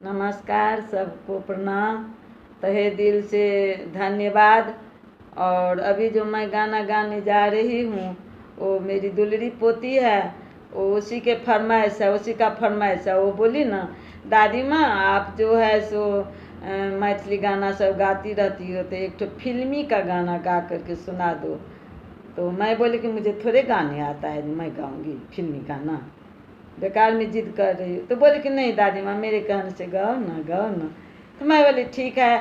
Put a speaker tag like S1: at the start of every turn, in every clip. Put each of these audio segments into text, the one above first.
S1: नमस्कार, सबको प्रणाम। तहे दिल से धन्यवाद। और अभी जो मैं गाना गाने जा रही हूँ वो मेरी दुलरी पोती है, वो उसी के फरमाइश है, उसी का फरमाइश है। वो बोली ना, दादी माँ आप जो है सो मैथिली गाना सब गाती रहती हो, तो एक तो फिल्मी का गाना गा करके सुना दो। तो मैं बोली कि मुझे थोड़े गाने आता है, मैं गाऊंगी फिल्मी गाना, बेकार में जिद कर रही हूँ। तो बोली कि नहीं दादी माँ, मेरे कहने से गाओ ना, गाओ ना। तो मैं बोली ठीक है,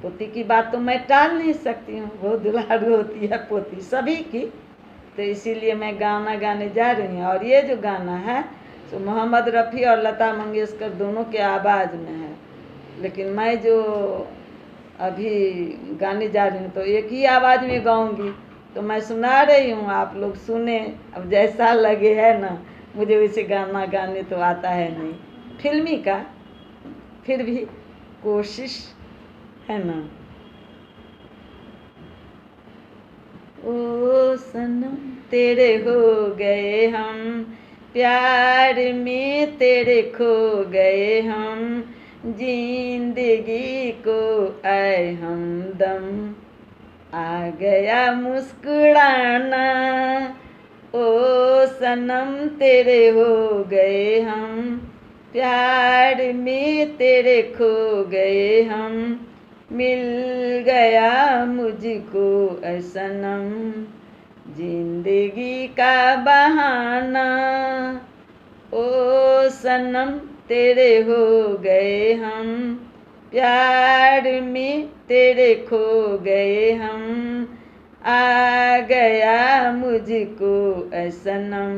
S1: पोती की बात तो मैं टाल नहीं सकती हूँ, बहुत दुलारू होती है पोती सभी की। तो इसीलिए मैं गाना गाने जा रही हूँ। और ये जो गाना है तो मोहम्मद रफ़ी और लता मंगेशकर दोनों के आवाज़ में है, लेकिन मैं जो अभी गाने जा रही हूँ तो एक ही आवाज़ में गाऊंगी। तो मैं सुना रही हूँ, आप लोग सुने। अब जैसा लगे है ना, मुझे वैसे गाना गाने तो आता है नहीं फिल्मी का, फिर भी कोशिश है ना। ओ सनम तेरे हो गए हम, प्यार में तेरे खो गए हम, जिंदगी को आए हमदम, आ गया मुस्कुराना। ओ सनम तेरे हो गए हम, प्यार में तेरे खो गए हम, मिल गया मुझको ऐ सनम, जिंदगी का बहाना। ओ सनम तेरे हो गए हम, प्यार में तेरे खो गए हम, आ गया मुझको ऐ सनम,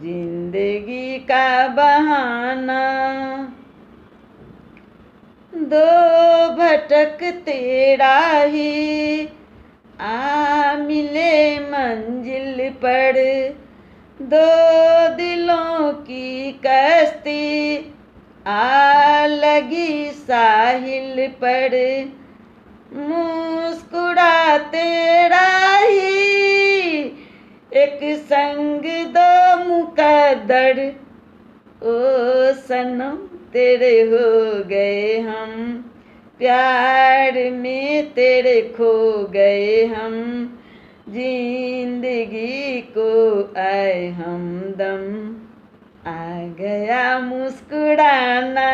S1: जिंदगी का बहाना। दो भटकते राही आ मिले मंजिल पर, दो दिलों की कश्ती आ लगी साहिल पर, मुस्कुराते राही एक संग दो मुकद्दर। ओ सनम तेरे हो गए हम, प्यार में तेरे खो गए हम, जिंदगी को आए हमदम, आ गया मुस्कुराना।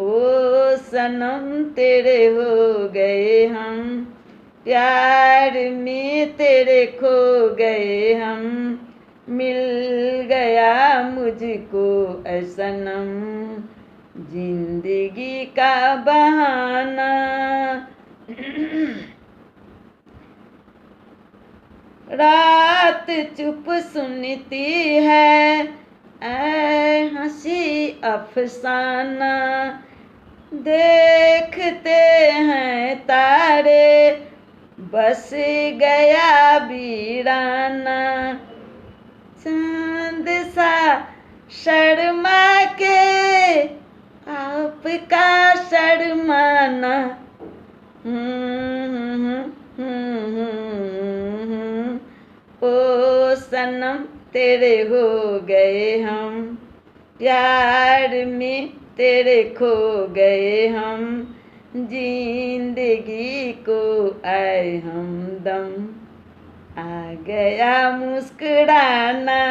S1: ओ सनम तेरे हो गए हम, प्यार में तेरे खो गए हम, मिल गया मुझको ऐ सनम, जिंदगी का बहाना। रात चुप सुनती है ऐ हंसी अफसाना, देखते हैं तारे बस गया वीराना, चांद सा शर्मा के आपका शर्माना। ओ सनम तेरे हो गए हम, प्यार में तेरे खो गए हम, जिंदगी को आए हमदम, आ गया मुस्कुराना।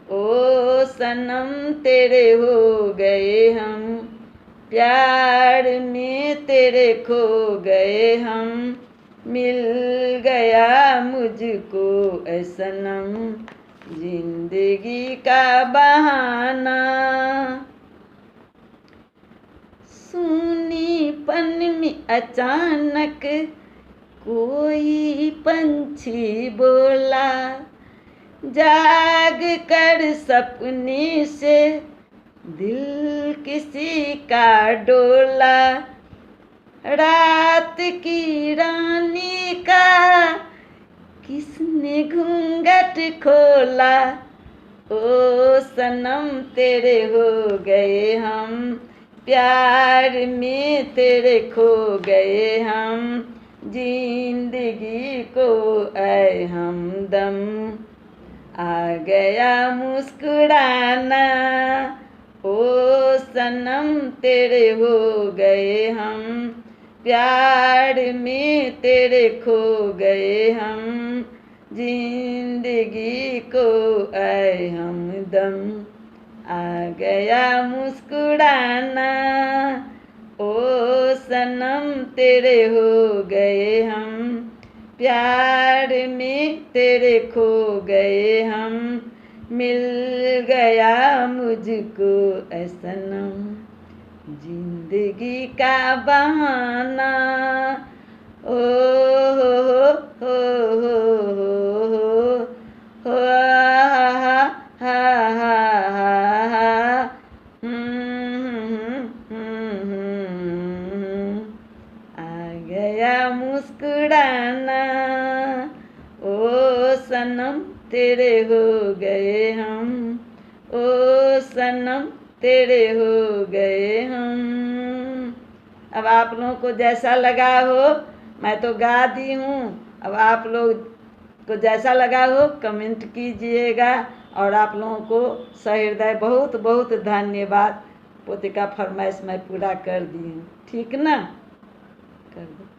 S1: ओ सनम तेरे हो गए हम, प्यार में तेरे खो गए हम, मिल गया मुझको ऐ सनम, जिंदगी का बहाना। सूनीपन में अचानक कोई पंछी बोला, जाग कर सपने से दिल किसी का डोला, रात की रानी का किसने घूंघट खोला। ओ सनम तेरे हो गए हम, प्यार में तेरे खो गए हम, जिंदगी को आए हमदम, आ गया मुस्कुराना। ओ सनम तेरे हो गए हम, प्यार में तेरे खो गए हम, जिंदगी को आए हमदम, आ गया मुस्कुराना। ओ सनम तेरे हो गए हम, प्यार में तेरे खो गए हम, मिल गया मुझको ऐ सनम, जिंदगी का बहाना। ओ हो हो हो हो हा हा हा हा, आ गया मुस्कुराना। ओ सनम तेरे हो गए हम, ओ सनम तेरे हो गए हम। अब आप लोगों को जैसा लगा हो, मैं तो गा दी हूँ, अब आप लोग को जैसा लगा हो कमेंट कीजिएगा। और आप लोगों को सहृदय बहुत बहुत धन्यवाद। पोते का फरमाइश मैं पूरा कर दी हूँ, ठीक ना, कर दो।